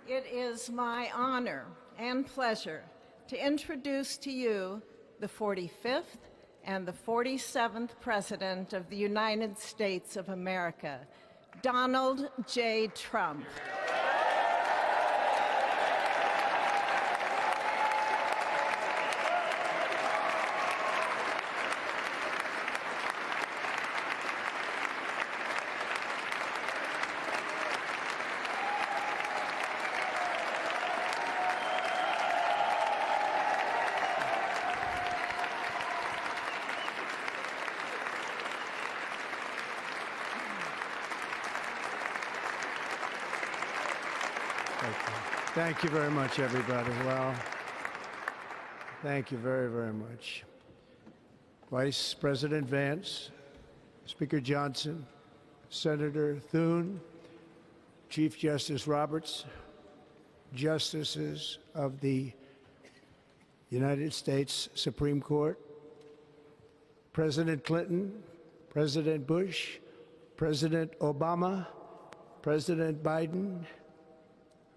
It is my honor and pleasure to introduce to you the 45th and the 47th President of the United States of America, Donald J. Trump. Thank you very much, everybody. Well, thank you very, very much. Vice President Vance, Speaker Johnson, Senator Thune, Chief Justice Roberts, Justices of the United States Supreme Court, President Clinton, President Bush, President Obama, President Biden,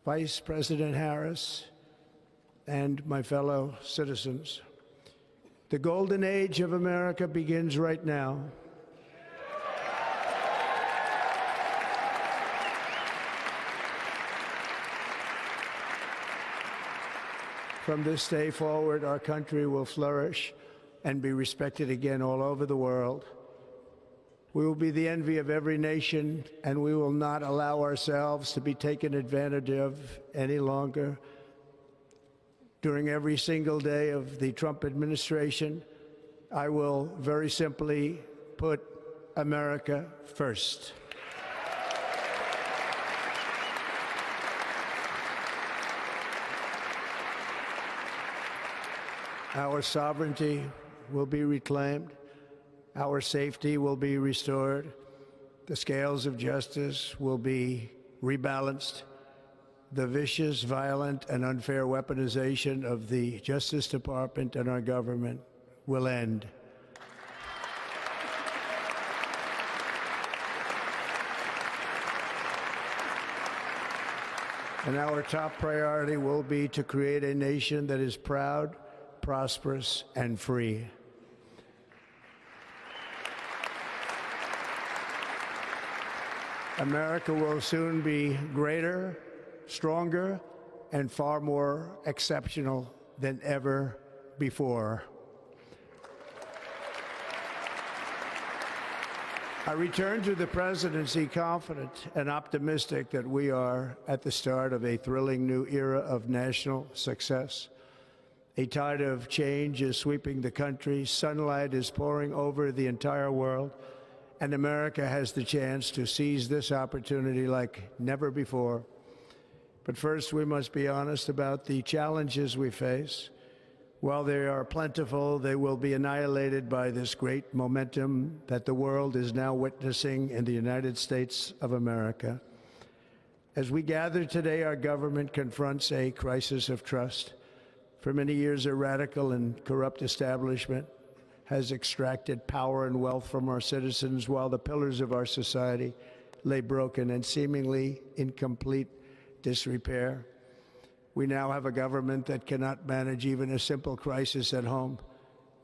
Vice President Harris, and my fellow citizens. The golden age of America begins right now. From this day forward, our country will flourish and be respected again all over the world. We will be the envy of every nation, and we will not allow ourselves to be taken advantage of any longer. During every single day of the Trump administration, I will very simply put America first. Our sovereignty will be reclaimed. Our safety will be restored. The scales of justice will be rebalanced. The vicious, violent, and unfair weaponization of the Justice Department and our government will end. And our top priority will be to create a nation that is proud, prosperous, and free. America will soon be greater, stronger, and far more exceptional than ever before. I return to the presidency confident and optimistic that we are at the start of a thrilling new era of national success. A tide of change is sweeping the country, sunlight is pouring over the entire world, and America has the chance to seize this opportunity like never before. But first, we must be honest about the challenges we face. While they are plentiful, they will be annihilated by this great momentum that the world is now witnessing in the United States of America. As we gather today, our government confronts a crisis of trust. For many years, a radical and corrupt establishment has extracted power and wealth from our citizens while the pillars of our society lay broken and seemingly in complete disrepair. We now have a government that cannot manage even a simple crisis at home,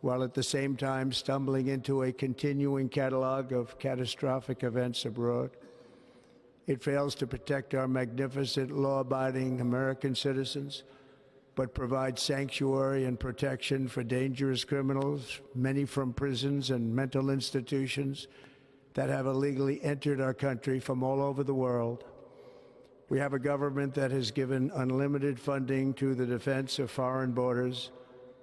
while at the same time stumbling into a continuing catalog of catastrophic events abroad. It fails to protect our magnificent, law-abiding American citizens, but provides sanctuary and protection for dangerous criminals, many from prisons and mental institutions that have illegally entered our country from all over the world. We have a government that has given unlimited funding to the defense of foreign borders,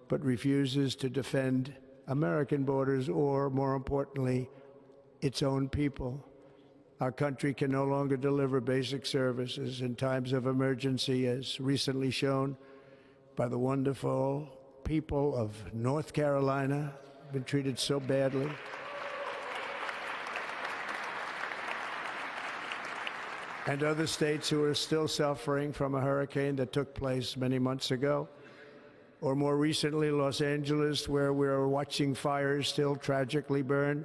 but refuses to defend American borders or, more importantly, its own people. Our country can no longer deliver basic services in times of emergency, as recently shown by the wonderful people of North Carolina, been treated so badly. And other states who are still suffering from a hurricane that took place many months ago. Or more recently, Los Angeles, where we're watching fires still tragically burn.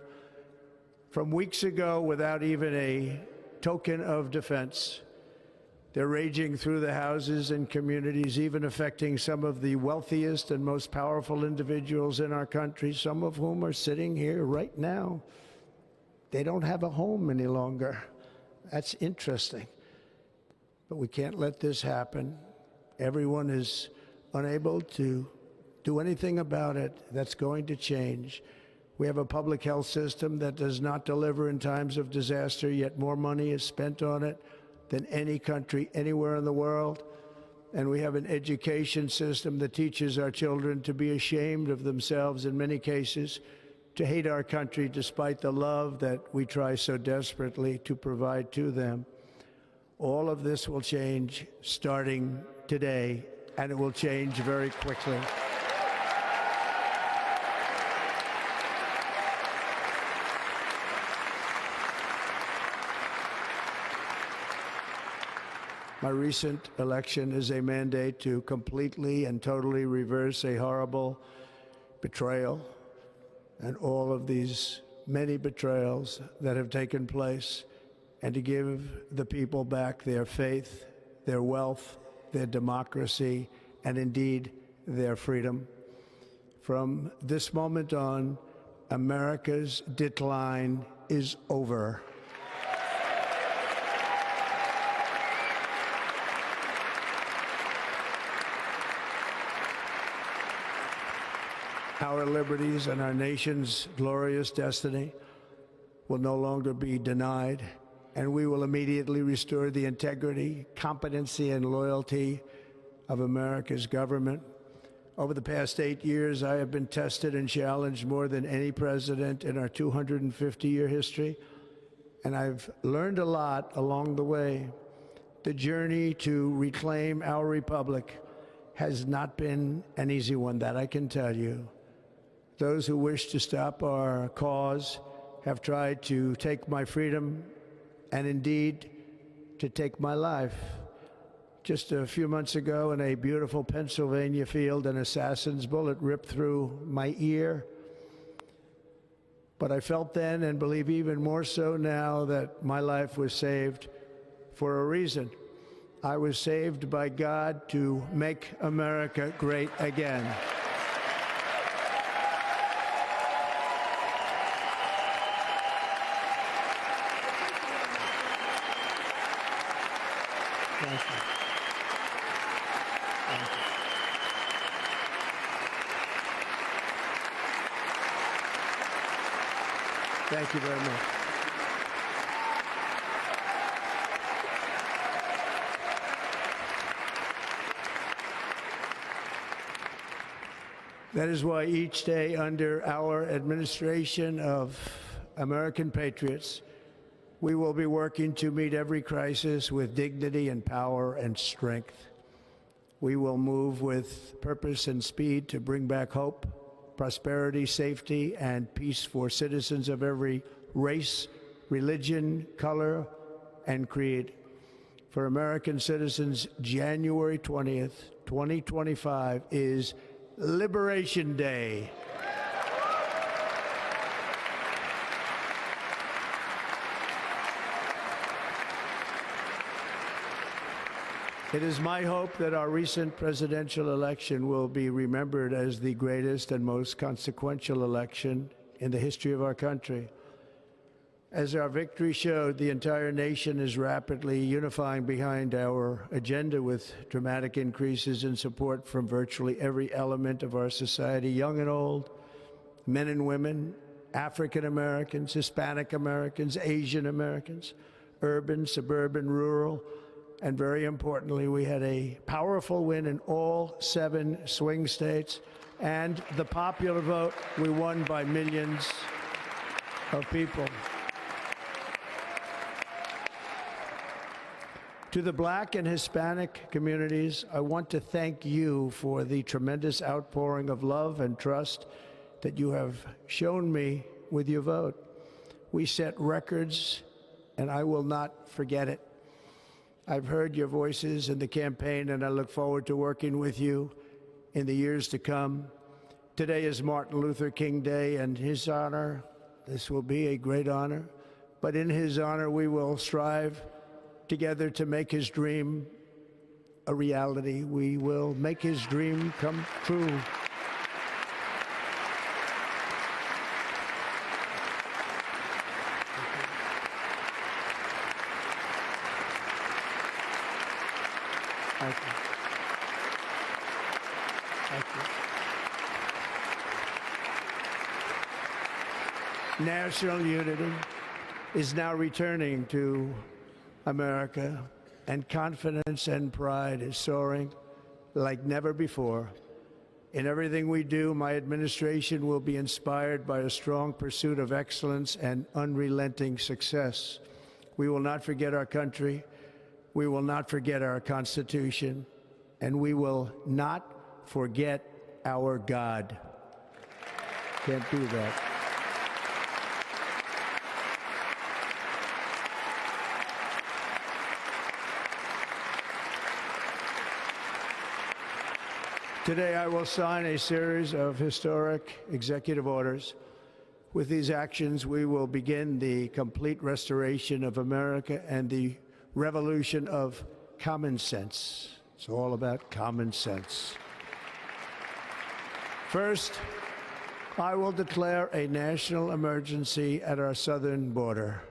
From weeks ago, without even a token of defense, They're raging through the houses and communities, even affecting some of the wealthiest and most powerful individuals in our country, some of whom are sitting here right now. They don't have a home any longer. That's interesting. But we can't let this happen. Everyone is unable to do anything about it. That's going to change. We have a public health system that does not deliver in times of disaster, yet more money is spent on it than any country anywhere in the world. And we have an education system that teaches our children to be ashamed of themselves in many cases, to hate our country despite the love that we try so desperately to provide to them. All of this will change starting today, and it will change very quickly. My recent election is a mandate to completely and totally reverse a horrible betrayal and all of these many betrayals that have taken place, and to give the people back their faith, their wealth, their democracy, and indeed their freedom. From this moment on, America's decline is over. Our liberties and our nation's glorious destiny will no longer be denied, and we will immediately restore the integrity, competency, and loyalty of America's government. Over the past 8 years, I have been tested and challenged more than any president in our 250-year history, and I've learned a lot along the way. The journey to reclaim our republic has not been an easy one, that I can tell you. Those who wish to stop our cause have tried to take my freedom and indeed to take my life. Just a few months ago in a beautiful Pennsylvania field, an assassin's bullet ripped through my ear. But I felt then, and believe even more so now, that my life was saved for a reason. I was saved by God to make America great again. Thank you. Thank you. Thank you very much. That is why each day under our administration of American patriots, we will be working to meet every crisis with dignity and power and strength. We will move with purpose and speed to bring back hope, prosperity, safety, and peace for citizens of every race, religion, color, and creed. For American citizens, January 20th, 2025 is Liberation Day. It is my hope that our recent presidential election will be remembered as the greatest and most consequential election in the history of our country. As our victory showed, the entire nation is rapidly unifying behind our agenda with dramatic increases in support from virtually every element of our society, young and old, men and women, African Americans, Hispanic Americans, Asian Americans, urban, suburban, rural. And very importantly, we had a powerful win in all 7 swing states. And the popular vote, we won by millions of people. To the Black and Hispanic communities, I want to thank you for the tremendous outpouring of love and trust that you have shown me with your vote. We set records, and I will not forget it. I've heard your voices in the campaign, and I look forward to working with you in the years to come. Today is Martin Luther King Day, and his honor, this will be a great honor, but in his honor we will strive together to make his dream a reality. We will make his dream come true. Thank you. Thank you. National unity is now returning to America, and confidence and pride is soaring like never before. In everything we do, my administration will be inspired by a strong pursuit of excellence and unrelenting success. We will not forget our country. We will not forget our Constitution, and we will not forget our God. Can't do that. Today, I will sign a series of historic executive orders. With these actions, we will begin the complete restoration of America and the revolution of common sense. It's all about common sense. First, I will declare a national emergency at our southern border.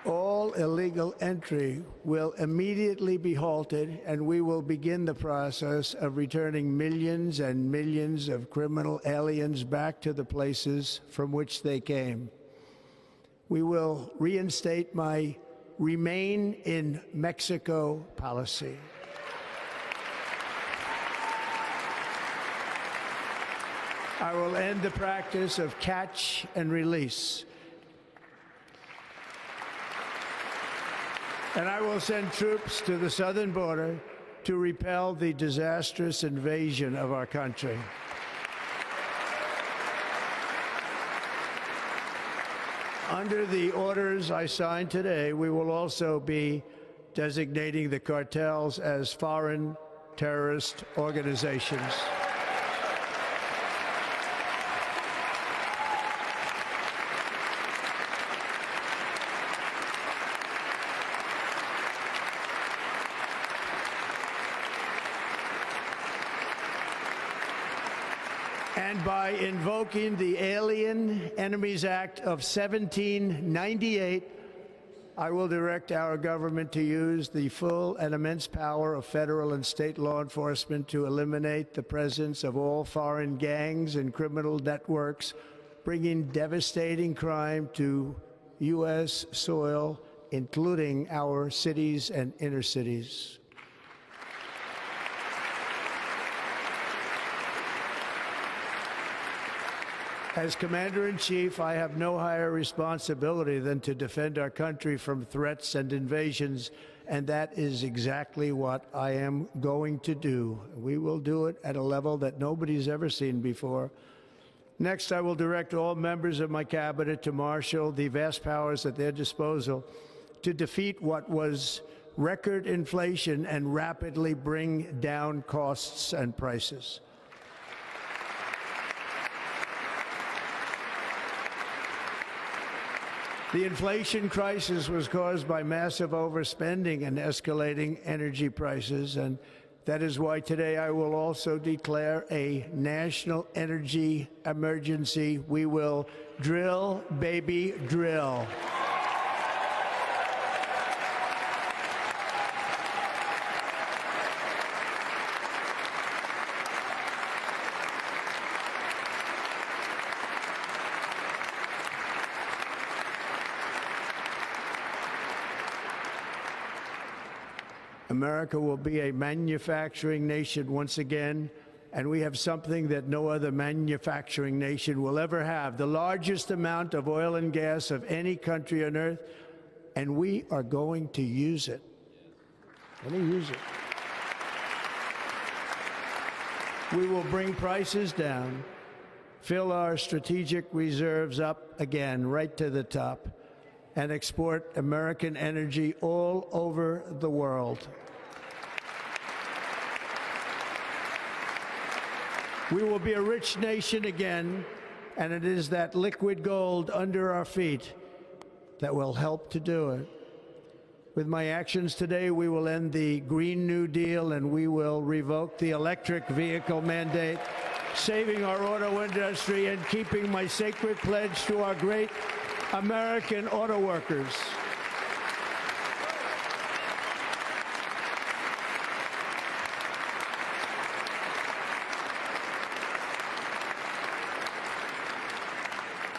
All illegal entry will immediately be halted, and we will begin the process of returning millions and millions of criminal aliens back to the places from which they came. We will reinstate my Remain in Mexico policy. I will end the practice of catch and release. And I will send troops to the southern border to repel the disastrous invasion of our country. Under the orders I signed today, we will also be designating the cartels as foreign terrorist organizations. And by invoking the Alien Enemies Act of 1798, I will direct our government to use the full and immense power of federal and state law enforcement to eliminate the presence of all foreign gangs and criminal networks, bringing devastating crime to U.S. soil, including our cities and inner cities. As Commander-in-Chief, I have no higher responsibility than to defend our country from threats and invasions, and that is exactly what I am going to do. We will do it at a level that nobody's ever seen before. Next, I will direct all members of my cabinet to marshal the vast powers at their disposal to defeat what was record inflation and rapidly bring down costs and prices. The inflation crisis was caused by massive overspending and escalating energy prices, and that is why today I will also declare a national energy emergency. We will drill, baby, drill. America will be a manufacturing nation once again, and we have something that no other manufacturing nation will ever have, the largest amount of oil and gas of any country on earth, and we are going to use it. Let me use it. We will bring prices down, fill our strategic reserves up again right to the top, and export American energy all over the world. We will be a rich nation again, and it is that liquid gold under our feet that will help to do it. With my actions today, we will end the Green New Deal and we will revoke the electric vehicle mandate, saving our auto industry and keeping my sacred pledge to our great American auto workers.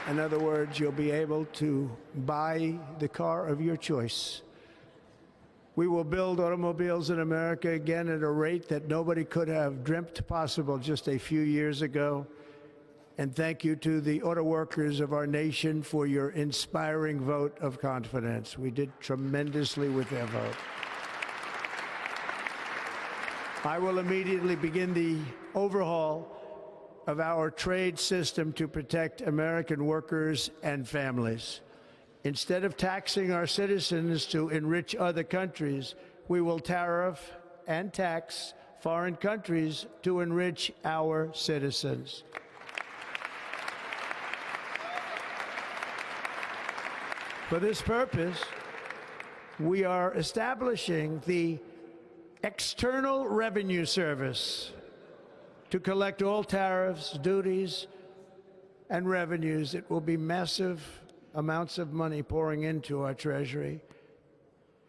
In other words, you'll be able to buy the car of your choice. We will build automobiles in America again at a rate that nobody could have dreamt possible just a few years ago. And thank you to the auto workers of our nation for your inspiring vote of confidence. We did tremendously with their vote. I will immediately begin the overhaul of our trade system to protect American workers and families. Instead of taxing our citizens to enrich other countries, we will tariff and tax foreign countries to enrich our citizens. For this purpose, we are establishing the External Revenue Service to collect all tariffs, duties, and revenues. It will be massive amounts of money pouring into our treasury,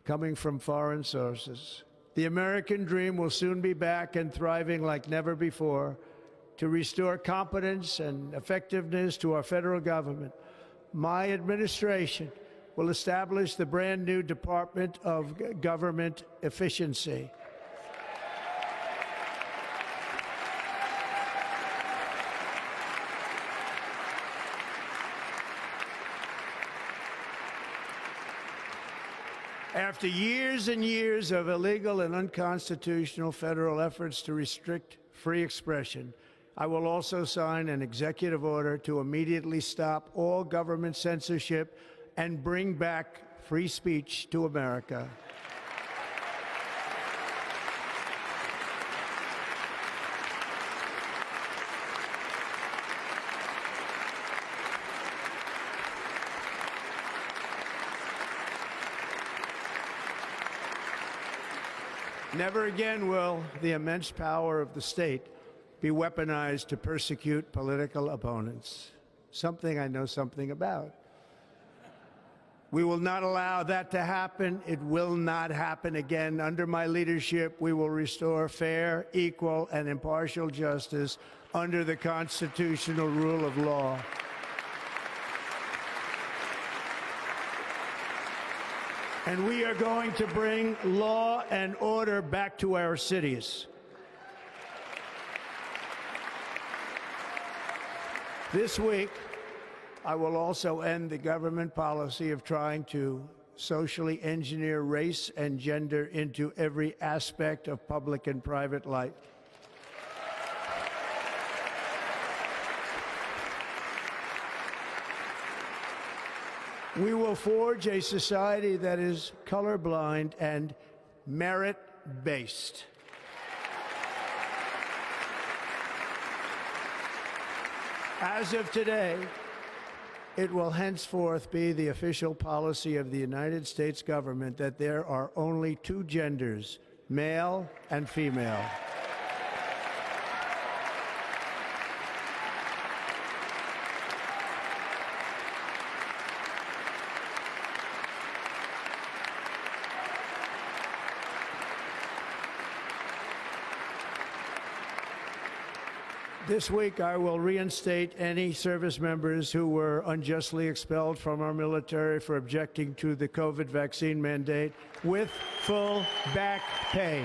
coming from foreign sources. The American dream will soon be back and thriving like never before. To restore competence and effectiveness to our federal government, my administration will establish the brand new Department of Government Efficiency. After years and years of illegal and unconstitutional federal efforts to restrict free expression, I will also sign an executive order to immediately stop all government censorship and bring back free speech to America. Never again will the immense power of the state be weaponized to persecute political opponents, something I know something about. We will not allow that to happen. It will not happen again. Under my leadership, we will restore fair, equal, and impartial justice under the constitutional rule of law. And we are going to bring law and order back to our cities. This week, I will also end the government policy of trying to socially engineer race and gender into every aspect of public and private life. We will forge a society that is colorblind and merit-based. As of today, it will henceforth be the official policy of the United States government that there are only two genders, male and female. This week, I will reinstate any service members who were unjustly expelled from our military for objecting to the COVID vaccine mandate with full back pay.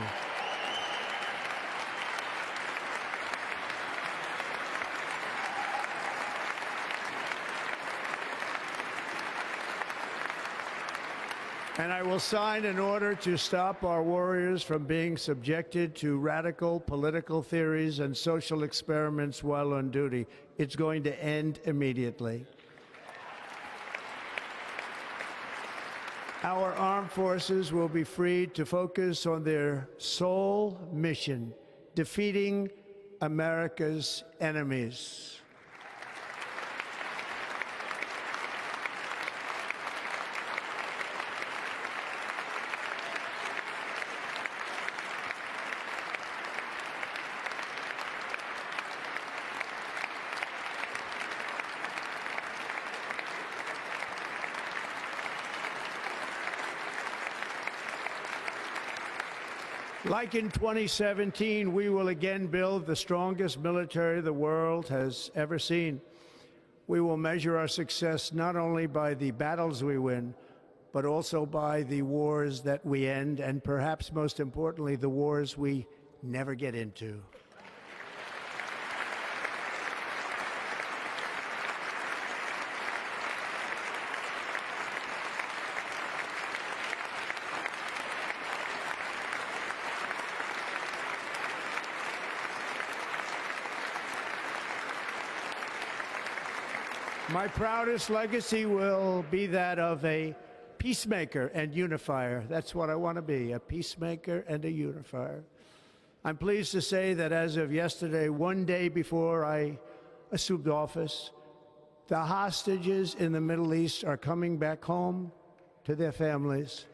And I will sign an order to stop our warriors from being subjected to radical political theories and social experiments while on duty. It's going to end immediately. Our armed forces will be freed to focus on their sole mission, defeating America's enemies. Like in 2017, we will again build the strongest military the world has ever seen. We will measure our success not only by the battles we win, but also by the wars that we end, and perhaps most importantly, the wars we never get into. My proudest legacy will be that of a peacemaker and unifier. That's what I want to be, a peacemaker and a unifier. I'm pleased to say that as of yesterday, one day before I assumed office, the hostages in the Middle East are coming back home to their families.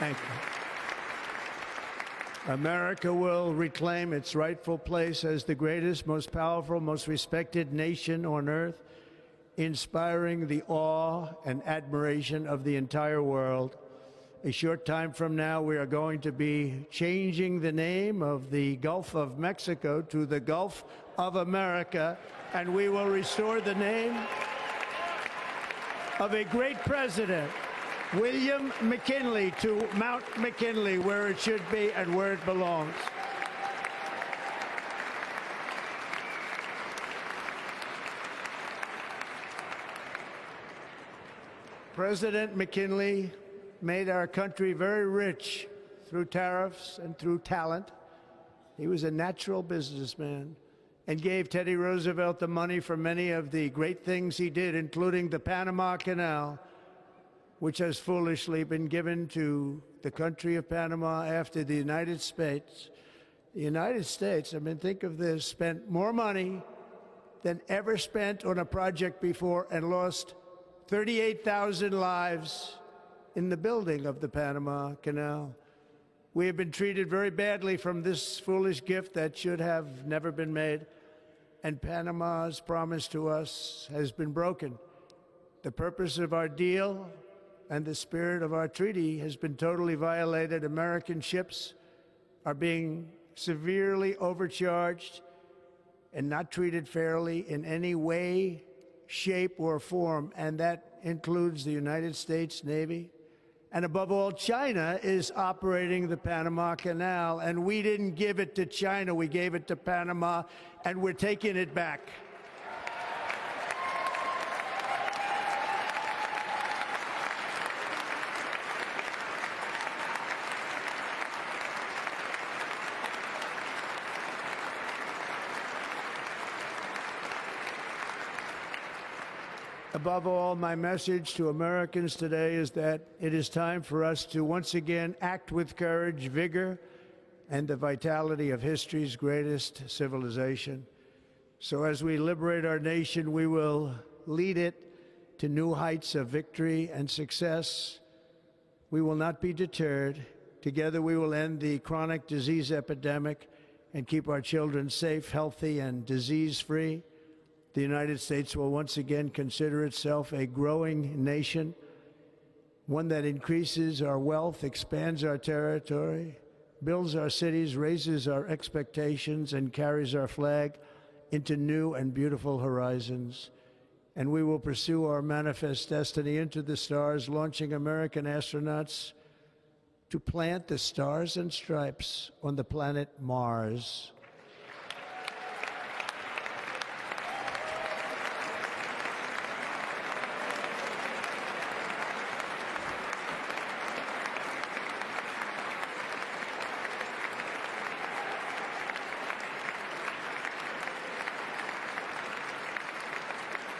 Thank you. America will reclaim its rightful place as the greatest, most powerful, most respected nation on earth, inspiring the awe and admiration of the entire world. A short time from now, we are going to be changing the name of the Gulf of Mexico to the Gulf of America, and we will restore the name of a great president, William McKinley, to Mount McKinley, where it should be and where it belongs. President McKinley made our country very rich through tariffs and through talent. He was a natural businessman and gave Teddy Roosevelt the money for many of the great things he did, including the Panama Canal, which has foolishly been given to the country of Panama after the United States. The United States, I mean, think of this, spent more money than ever spent on a project before and lost 38,000 lives in the building of the Panama Canal. We have been treated very badly from this foolish gift that should have never been made, and Panama's promise to us has been broken. The purpose of our deal and the spirit of our treaty has been totally violated. American ships are being severely overcharged and not treated fairly in any way, shape, or form, and that includes the United States Navy. And above all, China is operating the Panama Canal, and we didn't give it to China, we gave it to Panama, and we're taking it back. Above all, my message to Americans today is that it is time for us to once again act with courage, vigor, and the vitality of history's greatest civilization. So as we liberate our nation, we will lead it to new heights of victory and success. We will not be deterred. Together we will end the chronic disease epidemic and keep our children safe, healthy, and disease-free. The United States will once again consider itself a growing nation, one that increases our wealth, expands our territory, builds our cities, raises our expectations, and carries our flag into new and beautiful horizons. and we will pursue our manifest destiny into the stars, launching American astronauts to plant the stars and stripes on the planet Mars.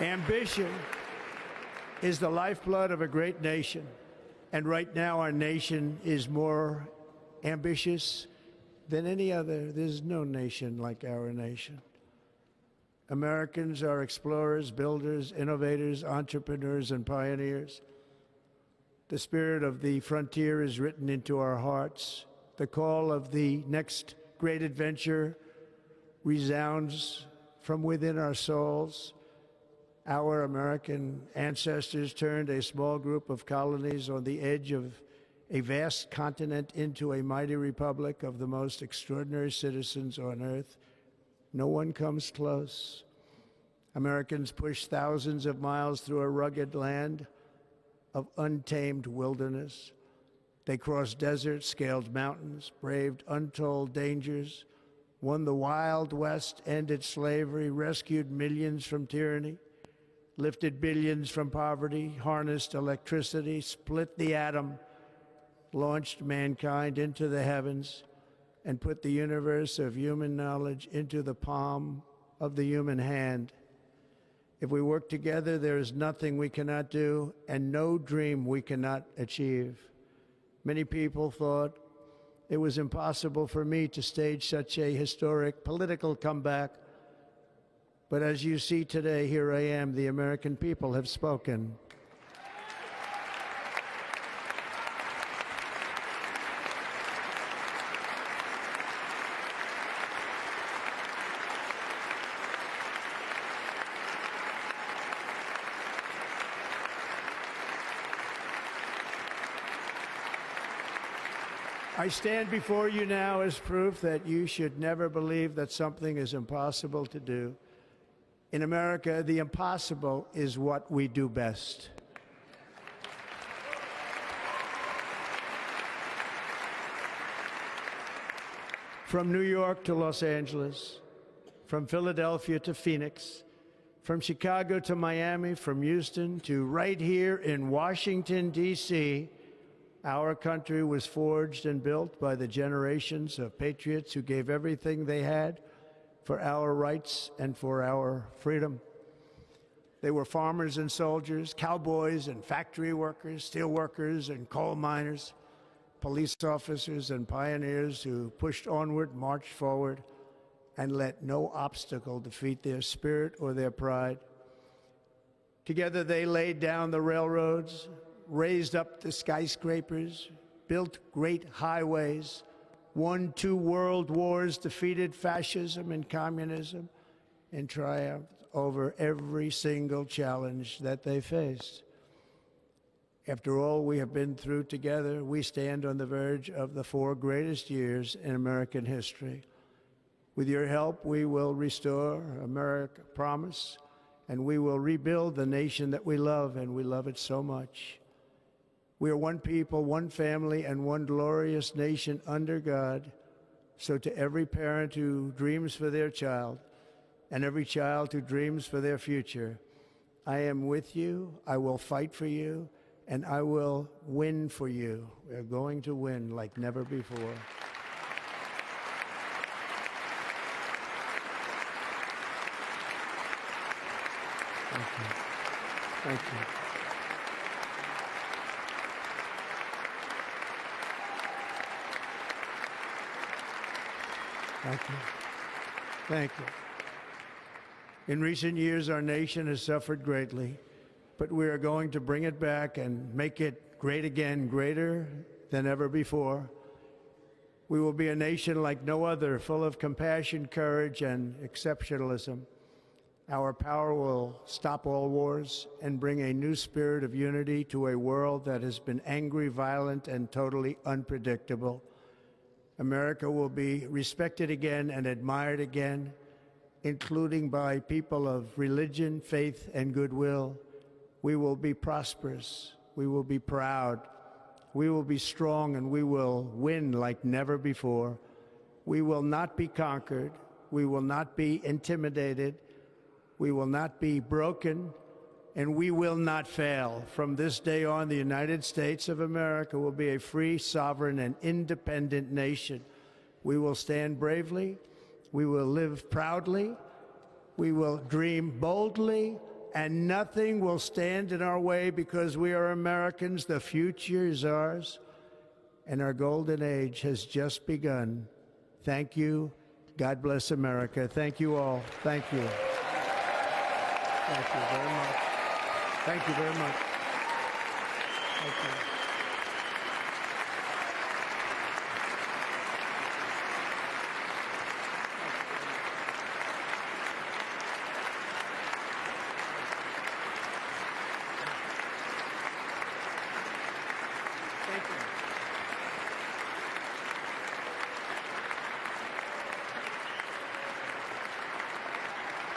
Ambition is the lifeblood of a great nation, and right now our nation is more ambitious than any other. There's no nation like our nation. Americans are explorers, builders, innovators, entrepreneurs, and pioneers. The spirit of the frontier is written into our hearts. The call of the next great adventure resounds from within our souls. Our American ancestors turned a small group of colonies on the edge of a vast continent into a mighty republic of the most extraordinary citizens on earth. No one comes close. Americans pushed thousands of miles through a rugged land of untamed wilderness. They crossed deserts, scaled mountains, braved untold dangers, won the Wild West, ended slavery, rescued millions from tyranny, lifted billions from poverty, harnessed electricity, split the atom, launched mankind into the heavens, and put the universe of human knowledge into the palm of the human hand. If we work together, there is nothing we cannot do and no dream we cannot achieve. Many people thought it was impossible for me to stage such a historic political comeback. But as you see today, here I am. The American people have spoken. I stand before you now as proof that you should never believe that something is impossible to do. In America, the impossible is what we do best. From New York to Los Angeles, from Philadelphia to Phoenix, from Chicago to Miami, from Houston to right here in Washington, D.C., our country was forged and built by the generations of patriots who gave everything they had for our rights and for our freedom. They were farmers and soldiers, cowboys and factory workers, steel workers and coal miners, police officers and pioneers who pushed onward, marched forward, and let no obstacle defeat their spirit or their pride. Together they laid down the railroads, raised up the skyscrapers, built great highways, won 2 world wars, defeated fascism and communism, and triumphed over every single challenge that they faced. After all we have been through together, we stand on the verge of the 4 greatest years in American history. With your help, we will restore America promise, and we will rebuild the nation that we love, and we love it so much. We are one people, one family, and one glorious nation under God. So to every parent who dreams for their child and every child who dreams for their future, I am with you, I will fight for you, and I will win for you. We're going to win like never before. Thank you. Thank you. Thank you. Thank you. In recent years, our nation has suffered greatly, but we are going to bring it back and make it great again, greater than ever before. We will be a nation like no other, full of compassion, courage, and exceptionalism. Our power will stop all wars and bring a new spirit of unity to a world that has been angry, violent, and totally unpredictable. America will be respected again and admired again, including by people of religion, faith, and goodwill. We will be prosperous. We will be proud. We will be strong, and we will win like never before. We will not be conquered. We will not be intimidated. We will not be broken, and we will not fail. From this day on, the United States of America will be a free, sovereign, and independent nation. We will stand bravely. We will live proudly. We will dream boldly, and nothing will stand in our way because we are Americans. The future is ours, and our golden age has just begun. Thank you. God bless America. Thank you all. Thank you. Thank you very much. Thank you very much. Thank you.